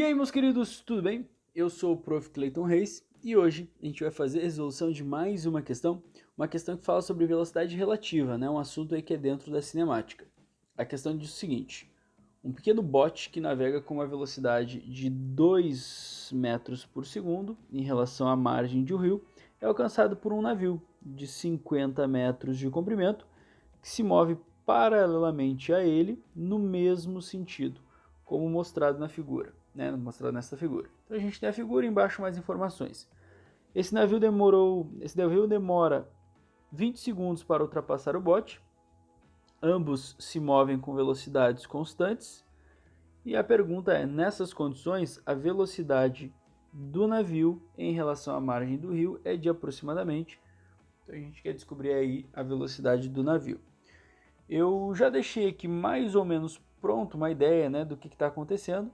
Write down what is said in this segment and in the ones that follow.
aí, meus queridos, tudo bem? Eu sou o Prof. Clayton Reis e hoje a gente vai fazer a resolução de mais uma questão que fala sobre velocidade relativa, né? Um assunto aí que é dentro da cinemática. A questão diz o seguinte: um pequeno bote que navega com uma velocidade de 2 metros por segundo em relação à margem de um rio é alcançado por um navio de 50 metros de comprimento que se move paralelamente a ele no mesmo sentido, como mostrado na figura, né? Mostrado nessa figura. Então a gente tem a figura, embaixo mais informações. Esse navio demora 20 segundos para ultrapassar o bote. Ambos se movem com velocidades constantes. E a pergunta é: nessas condições, a velocidade do navio em relação à margem do rio é de aproximadamente. Então a gente quer descobrir aí a velocidade do navio. Eu já deixei aqui mais ou menos pronto uma ideia, né, do que está acontecendo.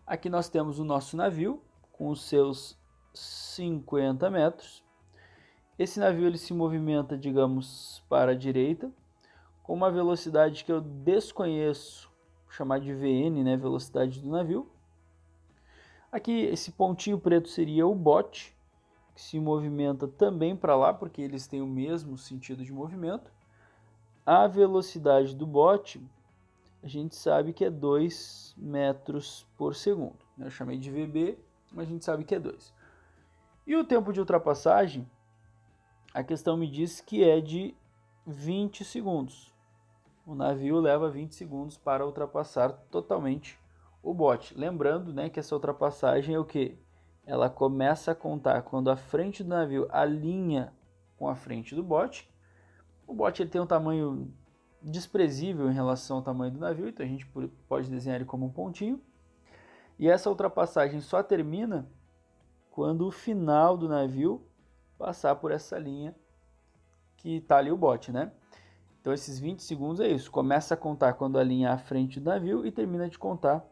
Aqui nós temos o nosso navio com os seus 50 metros. Esse navio ele se movimenta, digamos, para a direita, com uma velocidade que eu desconheço, vou chamar de VN, né, velocidade do navio. Aqui esse pontinho preto seria o bote, que se movimenta também para lá, porque eles têm o mesmo sentido de movimento. A velocidade do bote, a gente sabe que é 2 metros por segundo. Eu chamei de VB, mas a gente sabe que é 2. E o tempo de ultrapassagem, a questão me diz que é de 20 segundos. O navio leva 20 segundos para ultrapassar totalmente o bote. Lembrando, né, que essa ultrapassagem é o quê? Ela começa a contar quando a frente do navio alinha com a frente do bote. O bote ele tem um tamanho desprezível em relação ao tamanho do navio, então a gente pode desenhar ele como um pontinho. E essa ultrapassagem só termina quando o final do navio passar por essa linha que está ali o bote, né? Então esses 20 segundos é isso, começa a contar quando alinha a frente do navio e termina de contar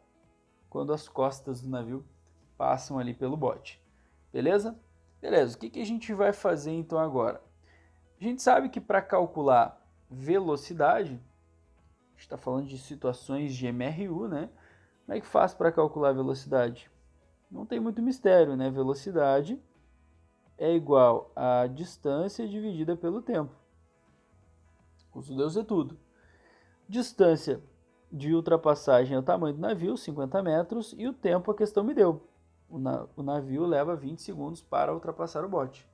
quando as costas do navio passam ali pelo bote. Beleza? Beleza, o que a gente vai fazer então agora? A gente sabe que para calcular velocidade, a gente está falando de situações de MRU, né? Como é que faz para calcular a velocidade? Não tem muito mistério, né? Velocidade é igual a distância dividida pelo tempo. Custo Deus é tudo. Distância de ultrapassagem é o tamanho do navio, 50 metros, e o tempo a questão me deu. O navio leva 20 segundos para ultrapassar o bote.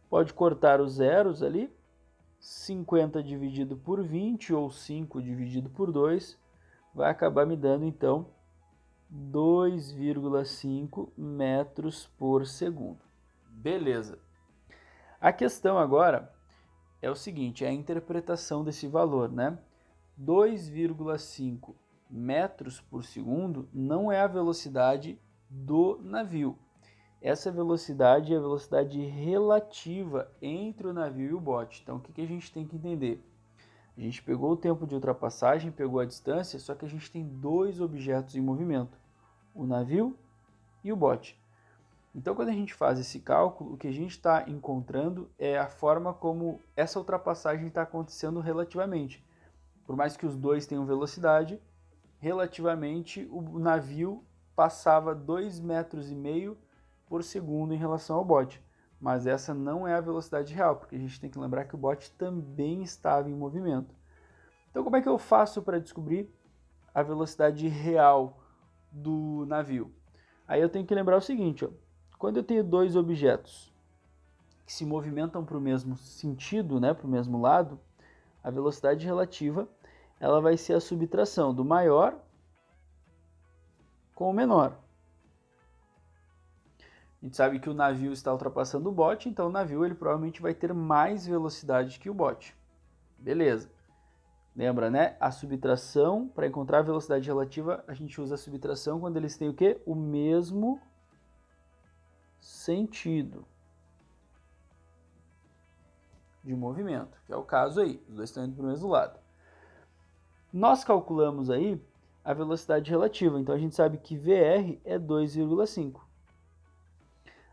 Pode cortar os zeros ali, 50 dividido por 20 ou 5 dividido por 2 vai acabar me dando então 2,5 metros por segundo. Beleza. A questão agora é o seguinte, é a interpretação desse valor, né? 2,5 metros por segundo não é a velocidade do navio. Essa velocidade é a velocidade relativa entre o navio e o bote. Então, o que a gente tem que entender? A gente pegou o tempo de ultrapassagem, pegou a distância, só que a gente tem dois objetos em movimento, o navio e o bote. Então, quando a gente faz esse cálculo, o que a gente está encontrando é a forma como essa ultrapassagem está acontecendo relativamente. Por mais que os dois tenham velocidade, relativamente o navio passava 2,5 metros por segundo em relação ao bote. Mas essa não é a velocidade real, porque a gente tem que lembrar que o bote também estava em movimento. Então, como é que eu faço para descobrir a velocidade real do navio? Aí eu tenho que lembrar o seguinte, ó, quando eu tenho dois objetos que se movimentam para o mesmo sentido, né, para o mesmo lado, a velocidade relativa ela vai ser a subtração do maior com o menor. A gente sabe que o navio está ultrapassando o bote, então o navio ele provavelmente vai ter mais velocidade que o bote. Beleza. Lembra, né? A subtração, para encontrar a velocidade relativa, a gente usa a subtração quando eles têm o quê? O mesmo sentido de movimento, que é o caso aí. Os dois estão indo para o mesmo lado. Nós calculamos aí a velocidade relativa, então a gente sabe que VR é 2,5.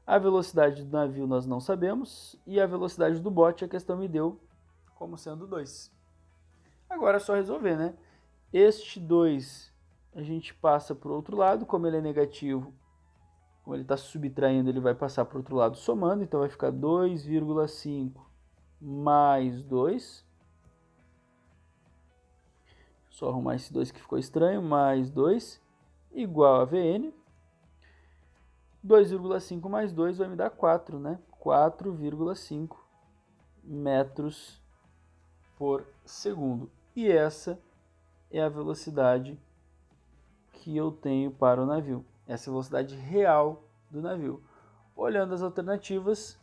A velocidade do navio nós não sabemos e a velocidade do bote a questão me deu como sendo 2. Agora é só resolver, né? Este 2 a gente passa para o outro lado, como ele é negativo, como ele está subtraindo, ele vai passar para o outro lado somando, então vai ficar 2,5 mais 2. Só arrumar esse 2 que ficou estranho, mais 2, igual a Vn. 2,5 mais 2 vai me dar 4, né? 4,5 metros por segundo. E essa é a velocidade que eu tenho para o navio. Essa é a velocidade real do navio. Olhando as alternativas,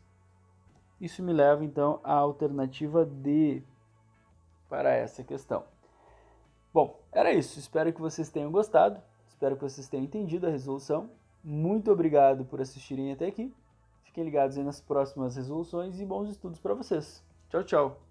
isso me leva então à alternativa D para essa questão. Bom, era isso. Espero que vocês tenham gostado. Espero que vocês tenham entendido a resolução. Muito obrigado por assistirem até aqui. Fiquem ligados aí nas próximas resoluções e bons estudos para vocês. Tchau, tchau.